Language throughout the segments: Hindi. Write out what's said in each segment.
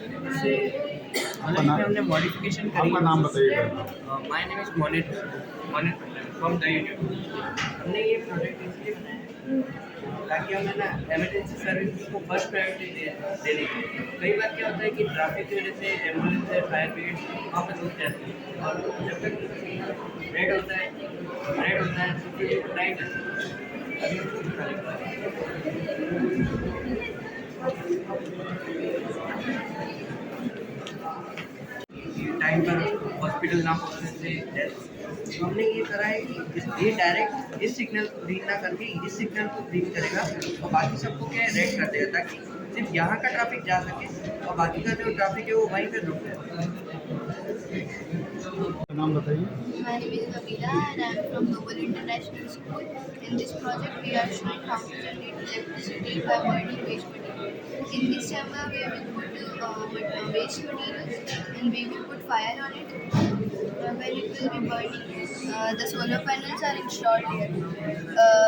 इससे हालांकि हमने मॉडिफिकेशन करी। आपका नाम बताइए। My name is Monit from the unit. हमने ये प्रोजेक्ट इसलिए बनाया है ताकि हमें ना इमरजेंसी सर्विस को फर्स्ट प्रायोरिटी देने की। कई बार क्या होता है कि ट्रैफिक की वजह से एम्बुलेंस है, फायर ब्रिगेड वहाँ पर रुक जाती है, और जब तक रेड होता है तो फिर टाइम लगता है। अभी उसको दिखाने के बाद टाइम पर हॉस्पिटल ना पहुँचने से डेथ। तो हमने ये करा है कि ये डायरेक्ट इस सिग्नल को ग्रीन ना करके इस सिग्नल को ग्रीन करेगा और बाकी सबको क्या है रेड कर देगा, ताकि सिर्फ यहाँ का ट्रैफिक जा सके और बाकी का जो ट्रैफिक है वो वहीं पे रुक जाए। नाम बताइए। My name is Nabila and I am from Global International School. In this project, we are showing how to generate electricity by burning waste material. In this chamber, we will put waste materials and we will put fire on it. When it will be burning, the solar panels are installed here.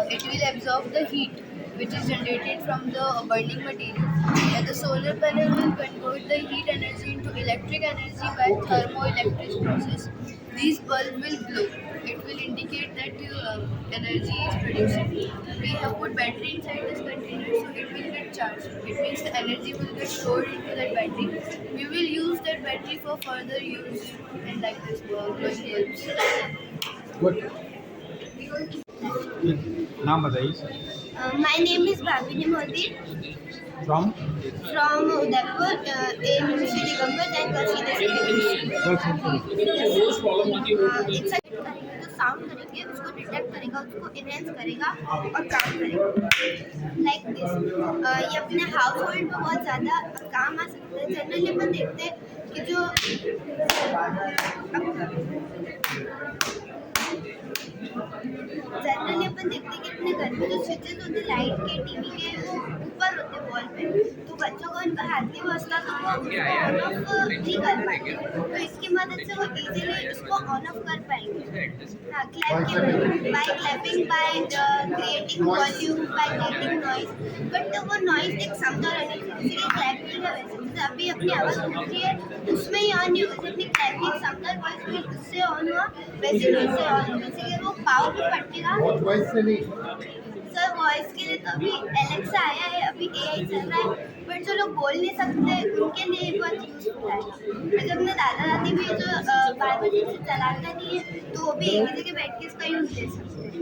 It will absorb the heat which is generated from the burning material. And the solar panel will convert the heat energy into electric energy by thermoelectric process. These bulbs will glow. It will indicate that energy is produced. We have put battery inside this container so it will get charged. It means the energy will get stored into that battery. We will use that battery for further use and like this bulbs. Good. नाम बताइए। My name is Bhavini Modi from from Udaipur in Sri Digambar and It's a करेंगे तो साउंड करेंगे, उसको डिटेक्ट करेगा, उसको इनहेंस करेगा और काम करेगा लाइक दिस। ये अपने हाउस होल्ड में बहुत ज़्यादा काम आ सकते हैं। जनरली अपन देखते हैं कि जो जनरली अपन देखते हैं कि अपने घर में जो स्विचेस होते हैं लाइट के, टीवी के, वो ऊपर होते हैं वॉल पे, तो बच्चों को उनका हाथ नहीं बचता तो वो ऑन ऑफ नहीं कर पाएंगे। तो इसकी मदद से वो इजीली इसको ऑन ऑफ कर पाएंगे। हाँ, by clapping, by creating volume, by creating noise. But वो नॉइज एक समझा रहने के लिए क्लैपिंग है, वैसे जैसे अभी अपनी आवाज़ होती है उसमें ही ऑन नहीं होगी, अपनी क्लैपिंग समझा वॉइस में उससे ऑन हुआ वैसे ही उससे ऑन होगा, इसलिए वो पावर भी फटेगा। सर वॉइस के लिए तो अभी एलेक्सा आया है, अभी एआई चल रहा है, बट जो लोग बोल नहीं सकते उनके लिए बहुत यूजफुल है। जब अपने दादा दादी भी जो बार बार से चलाता नहीं है तो वो भी एक ही जगह बैठ के इसका यूज ले सकते हैं।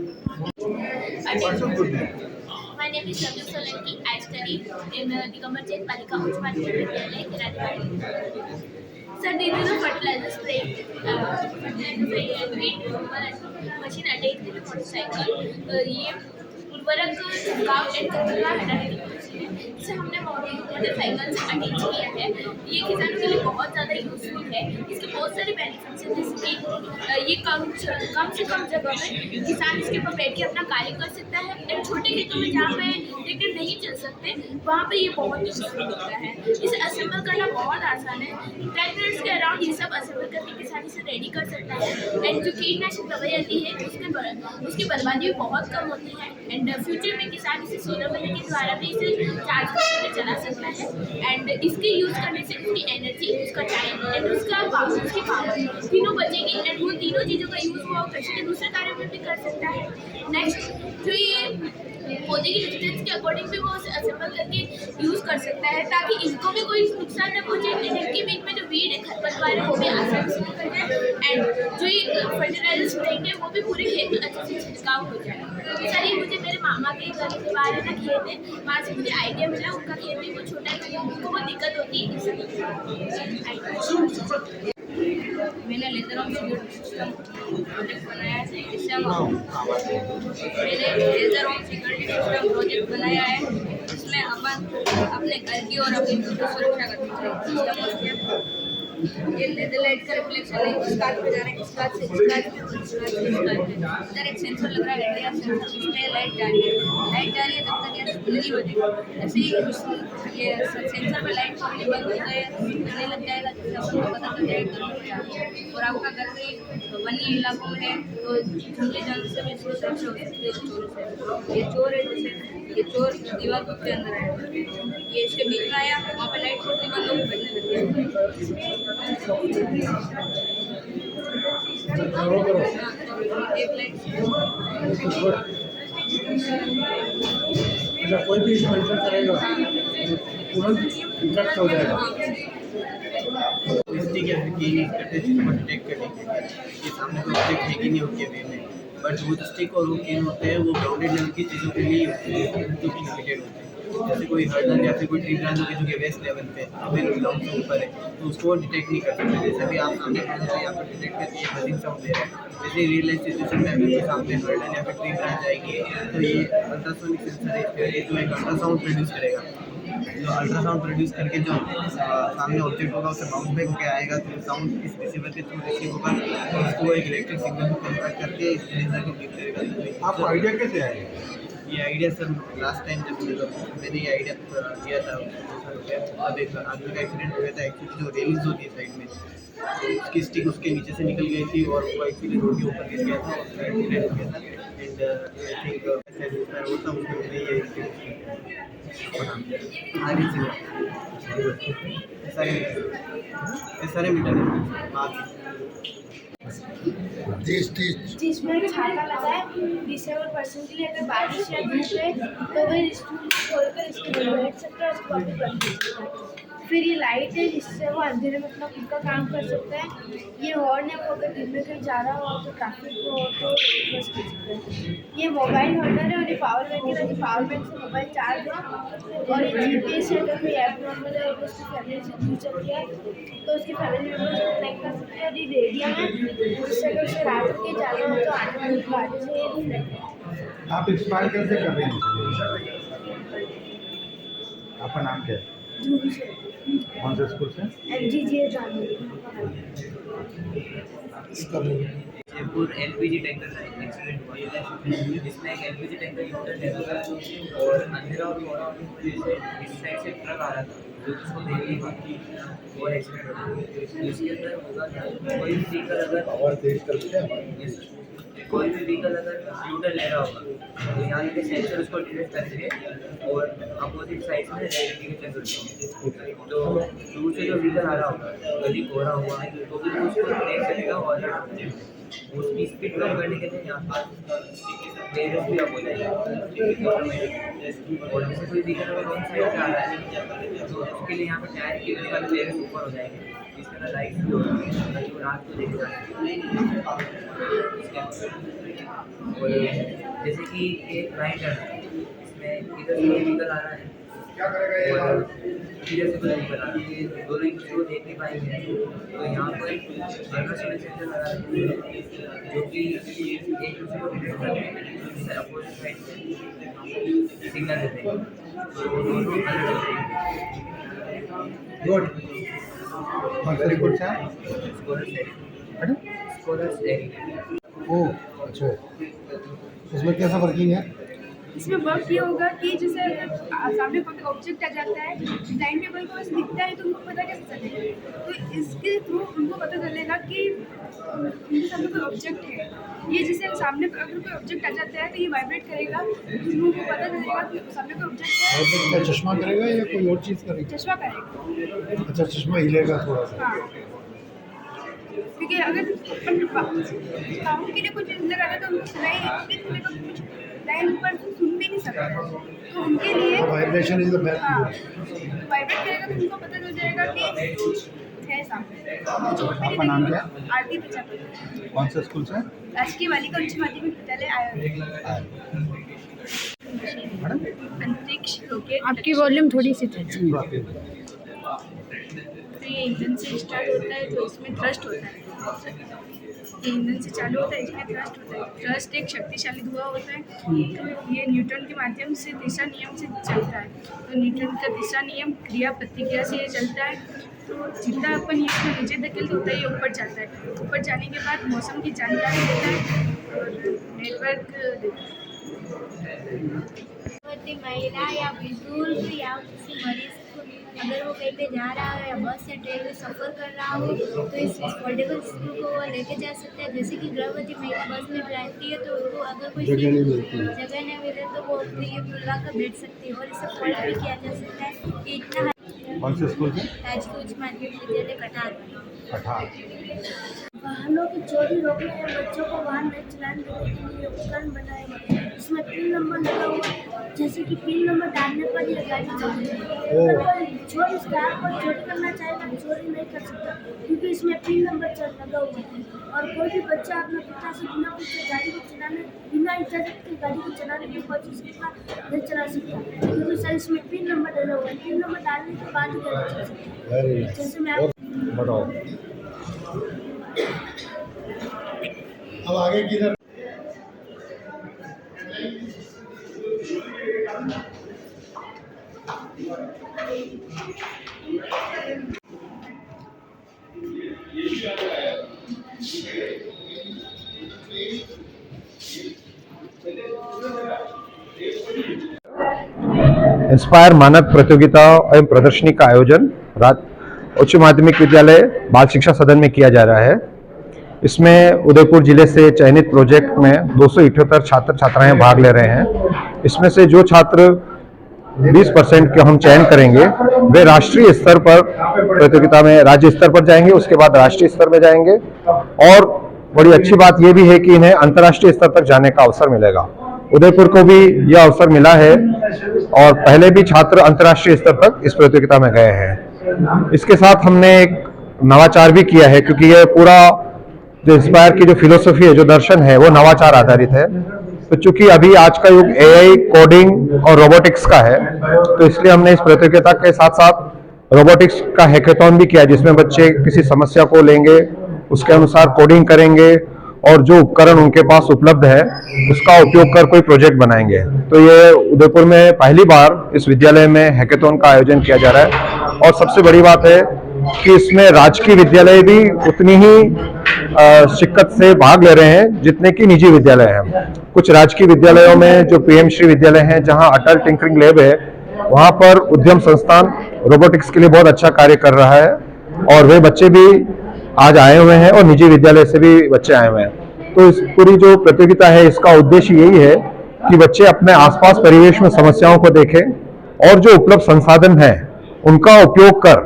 My name is Ravi Solanki. I study in Digambar Jain Balika Uच्च Madhyamik Vidyalaya, Kiradipalli. Sir, this is a fertilizer spraying machine attached with a motorcycle. ये उर्वरक छिड़काव एंड कचरा हटाने की मशीन है, जिसे हमने मोटरसाइकिल से अटैच किया है। ये किसानों के लिए बहुत ज़्यादा यूजफुल है। इसके बहुत सारे बेनिफिट्स हैं, जैसे कि ये कम से कम जगह में किसान इसके ऊपर बैठ के अपना कार्य कर सकता है। एंड छोटे खेतों में जहाँ पे ट्रैक्टर नहीं चल सकते वहाँ पे ये बहुत यूजफुल होता है। इसे असेंबल करना बहुत आसान है। ट्रैक्टर्स के अराउंड ये सब असेंबल करके किसान इसे रेडी कर सकता है। एंड जो कीटनाशक दवाई आती है उसकी बर्बादी भी बहुत कम होती है। एंड फ्यूचर में किसान इसे सोलर पैनल के द्वारा भी इसे चार्ज करके चला सकता है। एंड इसके यूज़ करने से उसकी एनर्जी, उसका टाइम एंड उसकी पावर तीनों बचेगी। एंड वो तीनों चीज़ों का यूज़ वो कृषि के दूसरे कार्यों में भी कर सकता है। नेक्स्ट, जो ये पौधे की डिस्टेंस के अकॉर्डिंग भी वो उसे असेंबल करके यूज़ कर सकता है, ताकि इनको भी कोई नुकसान न पहुँचे। इनके बीच में जो वीड है, खरपतवार है, वो भी आसानी से निकल जाए। एंड जो ये फर्टिलाइजर स्प्रेइंग है वो भी पूरे खेत में अच्छे से छिड़काव हो जाए। सर, ये मुझे मेरे मामा के घर के बारे में खेत है, वहाँ से मुझे आइडिया मिला। उनका खेत भी बहुत छोटा है, उनको बहुत दिक्कत होती है इसलिए। मैंने laser on security system project बनाया है। जिसमें अपन अपने घर की और अपनी सुरक्षा करते हैं। ये लाइट का रिफ्लेक्शन है, इस कांच पे जा रहा है, इस कांच से इस कांच पे और इस कांच से इस कांच पे। इधर एक सेंसर लग रहा है, एडरिया सेंसर, इसमें लाइट जा रही है जब तक ये नहीं होती। जैसे ही ये सेंसर पे लाइट पड़नी बंद हो जाए, चलने लग जाएगा, जिससे अपन को पता चल जाएगा कहाँ पे आ गया। और आपका घर कोई वन्य इलाकों में है तो जंगली जानवर से भी इसको सुरक्षा हो सकती है चोरों से। ये चोर है, जैसे ये चोर दीवार के अंदर है, ये इसके बीच में आया, वहाँ पे लाइट छोड़नी बंद हो गई, बजने लग गया। एक लाइट अच्छा, कोई भी इसमें एंटर करेगा तुरंत इंटरप्ट हो जाएगा। इसलिए क्या है कि करते चीज़ों को डिटेक्ट करने के लिए कि सामने कोई ऑब्जेक्ट है कि नहीं होती है वे में, बट वो जो स्टिक और वो केन होते हैं वो ग्राउंडेड लेवल की चीज़ों के लिए होते हैं जो कि लिमिटेड होते हैं। जैसे कोई हर्डल या फिर कोई ट्री ब्रांच होगी जो कि वेस्ट लेवल पे अभी ग्राउंड से ऊपर है तो उसको डिटेक्ट नहीं कर सकते। जैसे भी आप सामने खड़े हो यहाँ पर डिटेक्ट करती है बजिंग साउंड दे रहा है, जैसे रियल लाइफ सिचुएशन में अभी सामने हर्डल या फिर ट्री ब्रांच आएगी तो ये अल्ट्रासोनिक सेंसर है, ये जो एक अल्ट्रासाउंड प्रोड्यूस करेगा। जो अल्ट्रासाउंड प्रोड्यूस करके जो सामने ऑब्जेक्ट होगा उसे बाउंस बैक होकर आएगा, तो साउंड इस रिसीवर के थ्रू रिसीव होगा तो उसको एक इलेक्ट्रिक सिग्नल को कन्वर्ट करके इस लेजर को गिव करेगा। आपको आइडिया कैसे आएगा? ये आइडिया सर लास्ट टाइम जब मैंने ये आइडिया दिया था तब एक आदमी का एक्सीडेंट हो गया था। एक्चुअली जो रेलिंग्स होती है साइड में तो उसकी स्टिक उसके नीचे से निकल गई थी और वो एक्चुअली रोड के ऊपर गिर गया था, उसका एक्सीडेंट हो गया था। एंड आई थिंक होता उसमें मैंने ये सारे मीटर हैं। जिसमें छाता लगा है, डिसेबल पर्सन के लिए अगर बारिश या धूप है तो वह स्कूल छोड़कर इसके अंदर बैठ सकता है, उसको अपनी बंद कर सकता है। फिर ये लाइट है जिससे वो अंधेरे में अपना खुद का काम कर सकता है। ये हॉर्न है, वो अगर दिन में कहीं जा रहा हो तो ट्रैफिक हो तो बस कर सकता है। ये मोबाइल होल्डर है और ये पावर बैंक है, ताकि पावर बैंक से मोबाइल चार्ज है। और ये GPS है, अगर कोई ऐप नॉर्मल है और उसकी फैमिली से दूर चल गया है तो उसकी फैमिली मेम्बर्स को कनेक्ट कर सकते हैं। और ये रेडियम है, जिससे अगर उसे रात के जाना हो तो आने वाली गाड़ी से ये रिफ्लेक्ट है। आप इंस्पायर कैसे कर रहे हैं? आपका नाम क्या है? ध्रुवी से कौन से स्कूल से? MGGA Janvi. Jaipur LPG tanker का एक्सीडेंट हुआ, जिसमें एक एलपीजी टैंकर यूटर्न ले रहा था और अंधेरा और कोहरा होने की वजह से इस साइड से ट्रक आ रहा था जो उसको देखने की बात की और एक्सीडेंट हो गया। इसके अंदर होगा क्या, कोई भी व्हीकल अगर कोई भी व्हीकल अगर यूटर्न ले रहा होगा तो यहाँ के सेंसर उसको डिटेक्ट करेंगे और अपोजिट साइड में रेड इंडिकेटर करेंगे। तो दूर से जो व्हीकल आ रहा होगा गली कोहरा हुआ तो भी उसको देख सकेगा और उसकी स्पीड कम करने के लिए यहाँ पर पेरेंट्स भी अप हो जाएगा। और जैसे कोई व्हीकल अगर रॉन्ग साइड से आ रहा है तो उसके लिए यहाँ पर टायर के वाले पेरेंट्स ऊपर हो जाएंगे, इसके अंदर लाइट भी होगी ताकि वो रात को देख सकें। और जैसे कि एक राइट है, इसमें इधर से व्हीकल आ रहा है और इधर से कोई व्हीकल आ रहा है, दोनों एक दूसरे को देख नहीं पाएंगे। तो यहाँ पर अल्ट्रासोनिक सेंसर लगा है जो कि एक दूसरे को डिटेक्ट करके अपोजिट साइड से सिग्नल देते हैं, तो दोनों अलर्ट हो जाएंगे। गुड। कौन से रिपोर्ट से आप? Scholars dairy. ओह अच्छा, इसमें कैसा वर्किंग है? इसमें वर्क ये होगा कि जैसे अगर सामने कोई ऑब्जेक्ट आ जाता है, टाइम टेबल को बस दिखता है तो उनको पता कैसे चलेगा? तो इसके थ्रू उनको पता चलेगा कि उनके सामने कोई ऑब्जेक्ट है। ये जैसे सामने अगर कोई ऑब्जेक्ट आ जाता है तो ये वाइब्रेट करेगा, तो उनको पता चलेगा कि सामने कोई ऑब्जेक्ट है। क्या चश्मा करेगा या कोई और चीज़ करेगा? चश्मा करेगा। अच्छा, चश्मा हिलेगा थोड़ा सा। हाँ, क्योंकि अगर साउंड के लिए कुछ लगा तो उनको सुनाई कुछ 9% सुन भी नहीं सकता, तो उनके लिए वाइब्रेशन इज द बेस्ट। हाँ, वाइब्रेट करेगा तो उनको पता चल जाएगा कि है सामने। आपका नाम क्या है? आरती प्रजापति, कौन से स्कूल से? राजकीय बालिका उच्च माध्यमिक विद्यालय आया। अंतरिक्ष रॉकेट। आपकी वॉल्यूम थोड़ी सी तो ये ईंधन से स्टार्ट होता है, तो इसमें थ्रस्ट होता है। ये ईंधन से चालू होता है, इसमें थ्रस्ट होता है। थ्रस्ट एक शक्तिशाली धुआं होता है, तो ये न्यूटन के माध्यम से दिशा नियम से चलता है। तो न्यूटन का दिशा नियम क्रिया प्रतिक्रिया से ये चलता है। तो जितना अपन इसको नीचे धकेलते होता है, ये ऊपर जाता है। ऊपर जाने के बाद मौसम की जानकारी देता है और नेटवर्क देता है। गर्भवती महिला या बुजुर्ग या किसी मरीज को अगर वो कहीं पे जा रहा है या बस या ट्रेन में सफ़र कर रहा हो तो इस फोल्डेबल स्टूल को वो लेके जा सकता है। जैसे कि गर्भवती महिला बस में बैठती है तो उनको अगर कोई जगह नहीं मिले तो वो अपनी ये बुला कर बैठ सकती है और इसे फोल्ड भी किया जा सकता है। ये इतना कौन से स्कूल से? राजकीय उच्च माध्यमिक विद्यालय कटार। वाहनों की चोरी रोकने या बच्चों को वाहन नहीं चलाने देने के लिए उपकरण बनाए गए हैं। इसमें पिन नंबर लगा हुआ है, जैसे कि पिन नंबर डालने पर यह गाड़ी चलती है। अगर कोई चोर इस कार पर चोरी करना चाहेगा तो चोरी नहीं कर सकता, क्योंकि इसमें पिन नंबर लगा हुआ है। और कोई भी बच्चा अपने पिता से बिना पूछे गाड़ी को चलाने, बिना इजाजत के गाड़ी को चलाने की कोशिश नहीं चला सकता, क्योंकि सर इसमें पिन नंबर डला हुआ है। पिन नंबर डालने के बाद ही गाड़ी चल सकती है। जैसे मैं बताओ अब आगे किधर? इंस्पायर मानक प्रतियोगिता एवं प्रदर्शनी का आयोजन उच्च माध्यमिक विद्यालय बाल शिक्षा सदन में किया जा रहा है। इसमें उदयपुर जिले से चयनित प्रोजेक्ट में 278 छात्र छात्राएं भाग ले रहे हैं। इसमें से जो छात्र 20% के हम चयन करेंगे वे राष्ट्रीय स्तर पर प्रतियोगिता में राज्य स्तर पर जाएंगे, उसके बाद राष्ट्रीय स्तर में जाएंगे। और बड़ी अच्छी बात यह भी है कि इन्हें अंतर्राष्ट्रीय स्तर तक जाने का अवसर मिलेगा। उदयपुर को भी यह अवसर मिला है और पहले भी छात्र अंतर्राष्ट्रीय स्तर तक इस प्रतियोगिता में गए हैं। इसके साथ हमने एक नवाचार भी किया है, क्योंकि यह पूरा जो इंस्पायर की जो फिलोसफी है, जो दर्शन है, वो नवाचार आधारित है। तो चूंकि अभी आज का युग एआई, कोडिंग और रोबोटिक्स का है, तो इसलिए हमने इस प्रतियोगिता के साथ साथ रोबोटिक्स का हैकेथॉन भी किया, जिसमें बच्चे किसी समस्या को लेंगे, उसके अनुसार कोडिंग करेंगे और जो उपकरण उनके पास उपलब्ध है उसका उपयोग कर कोई प्रोजेक्ट बनाएंगे। तो ये उदयपुर में पहली बार इस विद्यालय में हैकेथॉन का आयोजन किया जा रहा है। और सबसे बड़ी बात है कि इसमें राजकीय विद्यालय भी उतनी ही शिक्कत से भाग ले रहे हैं जितने कि निजी विद्यालय हैं। कुछ राजकीय विद्यालयों में जो पीएम श्री विद्यालय हैं, जहां अटल टिंकरिंग लैब है, वहां पर उद्यम संस्थान रोबोटिक्स के लिए बहुत अच्छा कार्य कर रहा है और वे बच्चे भी आज आए हुए हैं और निजी विद्यालय से भी बच्चे आए हुए हैं। तो इस पूरी जो प्रतियोगिता है, इसका उद्देश्य यही है कि बच्चे अपने आसपास परिवेश में समस्याओं को देखें और जो उपलब्ध संसाधन हैं उनका उपयोग कर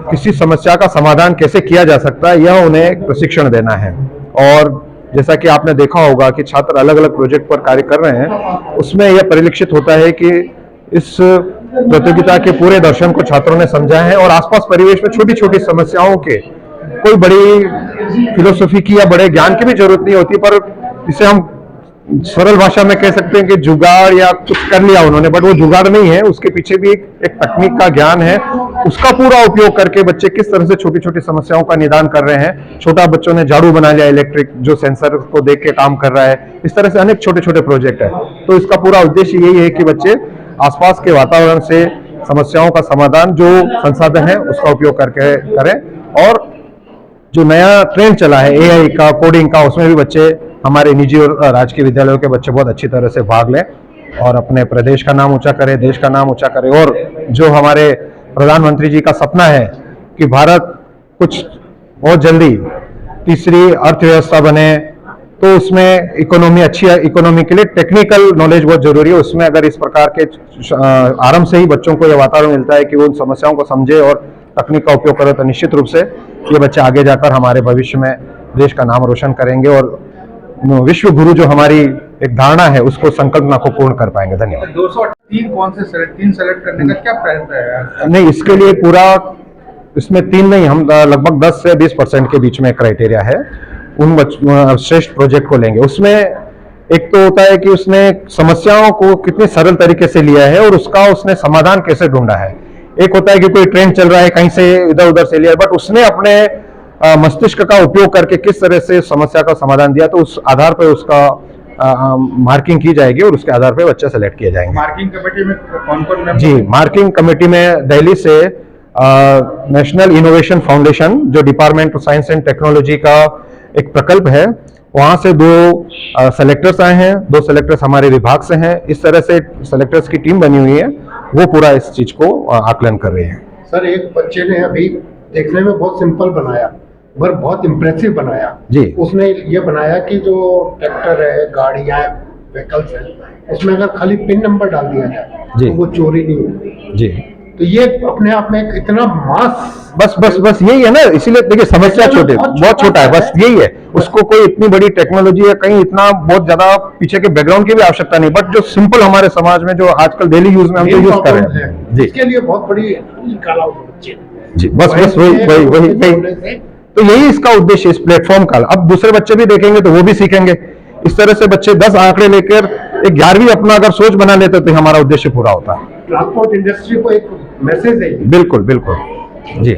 किसी समस्या का समाधान कैसे किया जा सकता है, यह उन्हें एक प्रशिक्षण देना है। और जैसा कि आपने देखा होगा कि छात्र अलग अलग प्रोजेक्ट पर कार्य कर रहे हैं, उसमें यह परिलक्षित होता है कि इस प्रतियोगिता के पूरे दर्शन को छात्रों ने समझा है और आसपास परिवेश में छोटी छोटी समस्याओं के कोई बड़ी फिलोसफी की या बड़े ज्ञान की भी जरूरत नहीं होती, पर इसे हम सरल भाषा में कह सकते हैं कि जुगाड़ या कुछ कर लिया उन्होंने, बट वो जुगाड़ नहीं है, उसके पीछे भी एक तकनीक का ज्ञान है। उसका पूरा उपयोग करके बच्चे किस तरह से छोटी छोटी समस्याओं का निदान कर रहे हैं। छोटा बच्चों ने झाड़ू बना लिया इलेक्ट्रिक, जो सेंसर को देख के काम कर रहा है। इस तरह से अनेक छोटे छोटे प्रोजेक्ट है। तो इसका पूरा उद्देश्य यही है कि बच्चे आसपास के वातावरण से समस्याओं का समाधान, जो संसाधन है, उसका उपयोग करके करें। और जो नया ट्रेंड चला है एआई का, कोडिंग का, उसमें भी बच्चे, हमारे निजी और राजकीय विद्यालयों के बच्चे बहुत अच्छी तरह से भाग लें और अपने प्रदेश का नाम ऊंचा करें, देश का नाम ऊंचा करें। और जो हमारे प्रधानमंत्री जी का सपना है कि भारत कुछ बहुत जल्दी तीसरी अर्थव्यवस्था बने, तो उसमें इकोनॉमी, अच्छी इकोनॉमी के लिए टेक्निकल नॉलेज बहुत जरूरी है। उसमें अगर इस प्रकार के आरंभ से ही बच्चों को यह वातावरण मिलता है कि वो उन समस्याओं को समझे और तकनीक का उपयोग करें, तो निश्चित रूप से ये बच्चे आगे जाकर हमारे भविष्य में देश का नाम रोशन करेंगे और विश्व गुरु जो हमारी एक धारणा है, उसको संकल्पना को पूर्ण कर पाएंगे। धन्यवाद। 203 कौन से सेलेक्ट करने का क्या प्रयत्न है? नहीं, इसके लिए पूरा, इसमें 3 नहीं, हम लगभग 10 से 20% के बीच में क्राइटेरिया है। उन श्रेष्ठ प्रोजेक्ट को लेंगे। उसमें एक तो होता है कि उसने समस्याओं को कितने सरल तरीके से लिया है और उसका उसने समाधान कैसे ढूंढा है। एक होता है कि कोई ट्रेंड चल रहा है कहीं से इधर उधर से लिया, बट उसने अपने मस्तिष्क का उपयोग करके किस तरह से समस्या का समाधान दिया, तो उस आधार पर उसका मार्किंग की जाएगी और उसके आधार पर बच्चे सेलेक्ट किए जाएंगे। मार्किंग कमेटी में कौन कौन जी, मार्किंग कमेटी में दिल्ली से नेशनल इनोवेशन फाउंडेशन, जो department of science and technology का एक प्रकल्प है, वहां से 2 सेलेक्टर्स आए हैं, 2 सेलेक्टर्स हमारे विभाग से हैं। इस तरह से सेलेक्टर्स की टीम बनी हुई है, वो पूरा इस चीज को आकलन कर रहे हैं। सर, एक बच्चे ने अभी देखने में बहुत सिंपल बनाया पर बहुत इम्प्रेसिव बनाया जी। उसने ये बनाया कि जो ट्रैक्टर है, गाड़ियां, व्हीकल्स है, उसमें अगर खाली पिन नंबर डाल दिया जाए जी। तो वो चोरी नहीं होगी। जी, तो ये अपने आप में एक इतना मास, बस यही है ना, इसीलिए देखिए समस्या बहुत छोटा है, बस यही है। उसको कोई इतनी बड़ी टेक्नोलॉजी या कहीं इतना बहुत ज्यादा पीछे के बैकग्राउंड की भी आवश्यकता नहीं, बट जो सिंपल हमारे समाज में जो आजकल डेली यूज में हम जो यूज कर रहे हैं जी, इसके लिए बहुत बड़ी निकाला बच्चे जी, बस वही तो यही इसका उद्देश्य इस प्लेटफॉर्म का। अब दूसरे बच्चे भी देखेंगे तो वो भी सीखेंगे। इस तरह से बच्चे 10 आंकड़े लेकर एक 11वीं अपना अगर सोच बना लेते तो हमारा उद्देश्य पूरा होता है। ट्रांसपोर्ट इंडस्ट्री को एक मैसेज है। बिल्कुल जी।